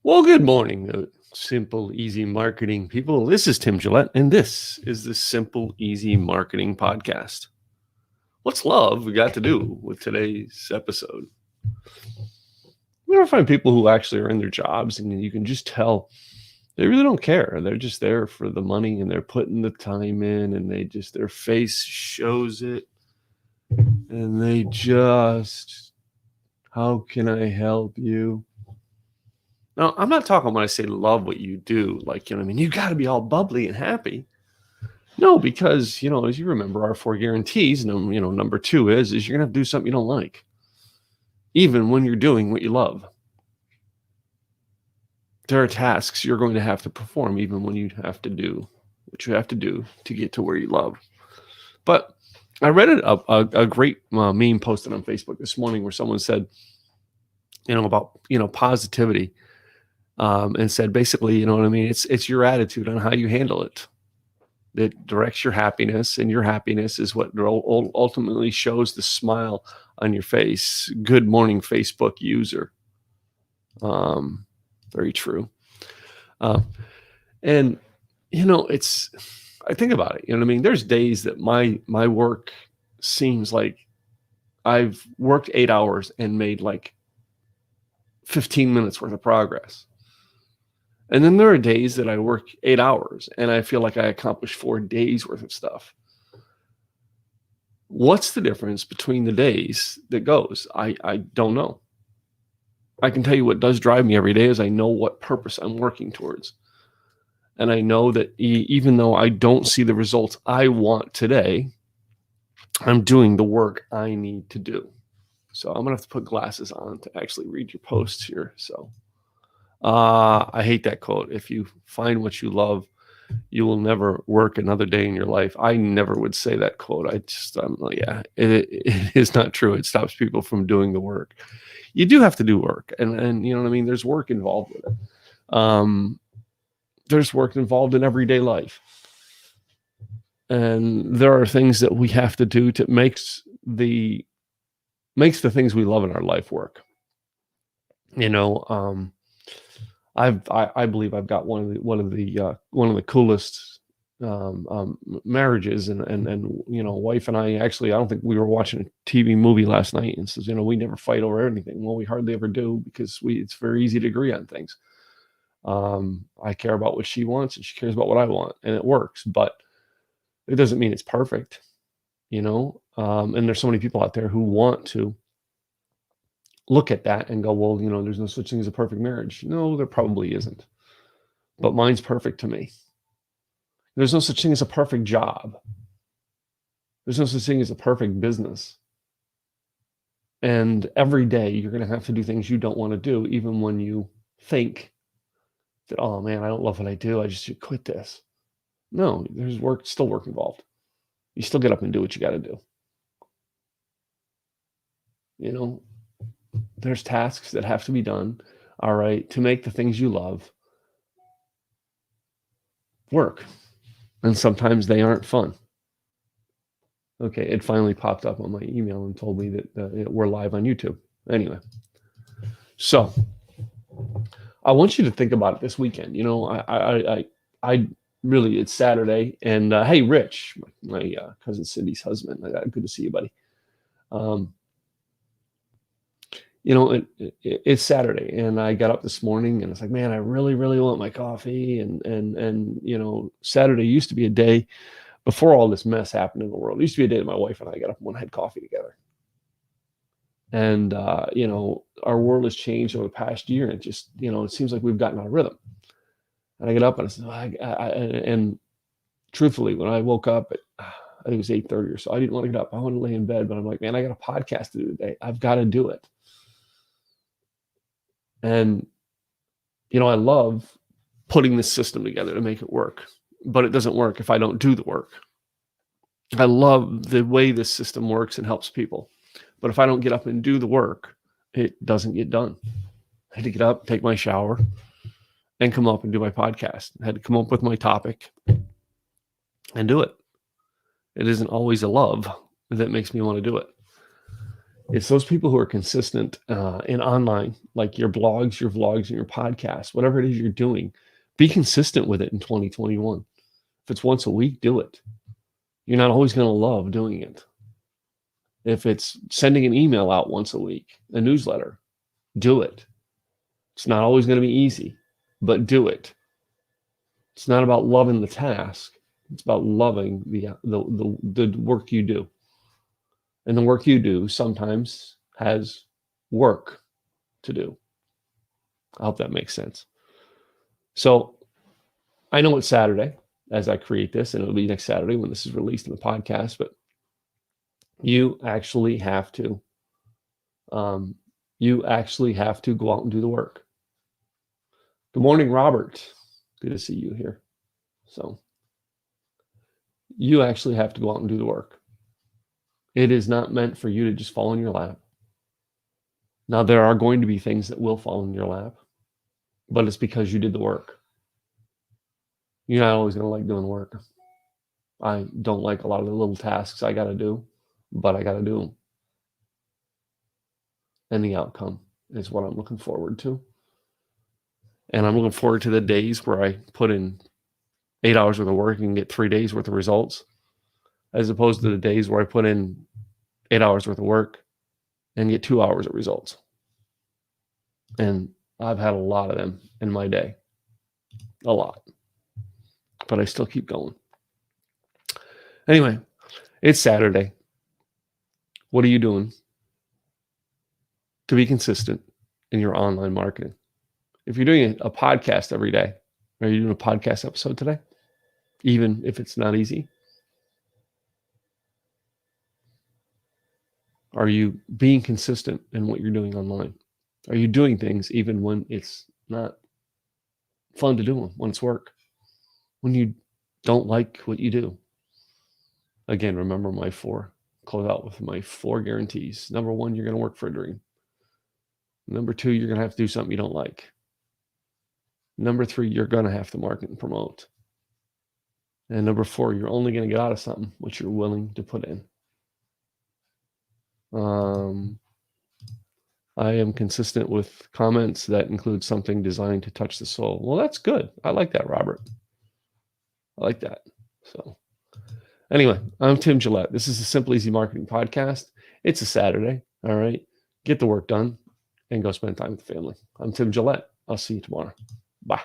Well, good morning, simple, easy marketing people. This is Tim Gillette, and this is the Simple, Easy Marketing Podcast. What's love got to do with today's episode? We don't find people who actually are in their jobs, and you can just tell they really don't care. They're just there for the money, and they're putting the time in, and their face shows it, and they just, how can I help you? Now, I'm not talking when I say love what you do, like, you got to be all bubbly and happy. No, because, as you remember, our 4 guarantees, number 2 is you're going to have to do something you don't like, even when you're doing what you love. There are tasks you're going to have to perform, even when you have to do what you have to do to get to where you love. But I read a great meme posted on Facebook this morning where someone said, about, positivity. And said basically, it's your attitude on how you handle it that directs your happiness, and your happiness is what ultimately shows the smile on your face. Good morning, Facebook user. Very true. And I think about it. There's days that my work seems like I've worked 8 hours and made like 15 minutes worth of progress. And then there are days that I work 8 hours and I feel like I accomplished 4 days worth of stuff. What's the difference between the days that goes? I don't know. I can tell you what does drive me every day is I know what purpose I'm working towards. And I know that even though I don't see the results I want today, I'm doing the work I need to do. So I'm going to have to put glasses on to actually read your posts here. So I hate that quote. If you find what you love, you will never work another day in your life. I never would say that quote. It is not true. It stops people from doing the work. You do have to do work, and you know what I mean. There's work involved with it. There's work involved in everyday life, and there are things that we have to do to makes the things we love in our life work. I believe I've got one of the coolest marriages, and wife and I actually, I don't think we were watching a TV movie last night and says, we never fight over anything. Well, we hardly ever do because it's very easy to agree on things. I care about what she wants and she cares about what I want, and it works, but it doesn't mean it's perfect, and there's so many people out there who want to look at that and go, well, there's no such thing as a perfect marriage. No, there probably isn't. But mine's perfect to me. There's no such thing as a perfect job. There's no such thing as a perfect business. And every day you're going to have to do things you don't want to do, even when you think that, oh man, I don't love what I do. I just should quit this. No, there's still work involved. You still get up and do what you got to do. There's tasks that have to be done, all right, to make the things you love work. And sometimes they aren't fun. Okay, it finally popped up on my email and told me that we're live on YouTube. Anyway, so I want you to think about it this weekend. I really, it's Saturday, and hey, Rich, my cousin Cindy's husband, good to see you, buddy. It's Saturday, and I got up this morning and it's like, man, I really, really want my coffee. And Saturday used to be a day before all this mess happened in the world. It used to be a day that my wife and I got up and had coffee together. And, our world has changed over the past year. And it just, it seems like we've gotten out of rhythm. And I get up and I said, and truthfully, when I woke up at, I think it was 8:30 or so, I didn't want to get up. I wanted to lay in bed, but I'm like, man, I got a podcast to do today. I've got to do it. And, I love putting this system together to make it work, but it doesn't work if I don't do the work. I love the way this system works and helps people, but if I don't get up and do the work, it doesn't get done. I had to get up, take my shower, and come up and do my podcast. I had to come up with my topic and do it. It isn't always a love that makes me want to do it. It's those people who are consistent in online, like your blogs, your vlogs, and your podcasts, whatever it is you're doing. Be consistent with it in 2021. If it's once a week, do it. You're not always going to love doing it. If it's sending an email out once a week, a newsletter, do it. It's not always going to be easy, but do it. It's not about loving the task. It's about loving the work you do. And the work you do sometimes has work to do. I hope that makes sense. So I know it's Saturday as I create this, and it'll be next Saturday when this is released in the podcast, but you actually have to go out and do the work. Good morning, Robert. Good to see you here. So you actually have to go out and do the work. It is not meant for you to just fall in your lap. Now, there are going to be things that will fall in your lap, but it's because you did the work. You're not always going to like doing work. I don't like a lot of the little tasks I got to do, but I got to do them. And the outcome is what I'm looking forward to. And I'm looking forward to the days where I put in 8 hours worth of work and get 3 days worth of results, as opposed to the days where I put in 8 hours worth of work and get 2 hours of results. And I've had a lot of them in my day, a lot, but I still keep going. Anyway, it's Saturday. What are you doing to be consistent in your online marketing? If you're doing a podcast every day, are you doing a podcast episode today? Even if it's not easy? Are you being consistent in what you're doing online? Are you doing things even when it's not fun to do them, when it's work, when you don't like what you do? Again, remember close out with my 4 guarantees. Number 1, you're going to work for a dream. Number 2, you're going to have to do something you don't like. Number 3, you're going to have to market and promote. And number 4, you're only going to get out of something what you're willing to put in. I am consistent with comments that include something designed to touch the soul. Well, that's good. I like that, Robert. I like that. So anyway, I'm Tim Gillette. This is the Simple Easy Marketing Podcast. It's a Saturday. All right. Get the work done and go spend time with the family. I'm Tim Gillette. I'll see you tomorrow. Bye.